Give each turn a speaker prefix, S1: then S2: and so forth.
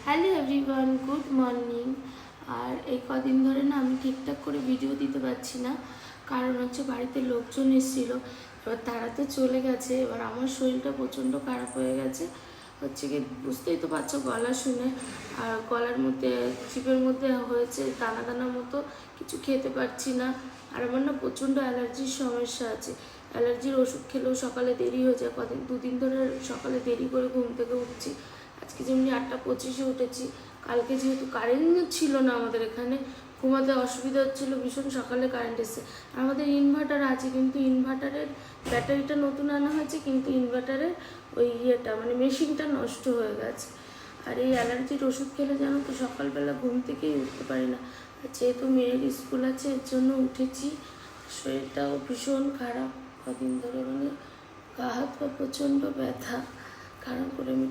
S1: Hello everyone, good morning. আর এই কদিন ধরে না আমি ঠিকঠাক করে ভিডিও দিতে পারছি না, কারণ হচ্ছে বাড়িতে লোকজন এসেছিল। এবার তারা তো চলে গেছে, এবার আমার শরীরটা প্রচণ্ড খারাপ হয়ে গেছে। হচ্ছে কি, বুঝতেই তো পারছো গলা শুনে, আর গলার মধ্যে চিপের মধ্যে হয়েছে দানা দানা মতো, কিছু খেতে পারছি না। আর আমার না প্রচণ্ড অ্যালার্জির সমস্যা আছে। অ্যালার্জির ওষুধ খেলেও সকালে দেরি হয়ে যায়, দুদিন ধরে সকালে দেরি করে ঘুম থেকে উঠছি। আজকে যেমনি 8:25-এ উঠেছি। কালকে যেহেতু কারেন্ট ছিল না আমাদের এখানে, ঘুমাতে অসুবিধা হচ্ছিলো ভীষণ। সকালে কারেন্ট এসেছে। আমাদের ইনভার্টার আছে, কিন্তু ইনভার্টারের ব্যাটারিটা নতুন আনা হয়েছে, কিন্তু ইনভার্টারের ওই মানে মেশিনটা নষ্ট হয়ে গেছে। আর এই অ্যালার্জির ওষুধ খেলে জানো তো সকালবেলা ঘুম থেকেই উঠতে পারি না। আর যেহেতু মেয়ের স্কুল আছে এর জন্য উঠেছি। শরীরটাও ভীষণ খারাপ কদিন ধরে, মানে গা হাত পা প্রচণ্ড ব্যথা, কারণ করে আমি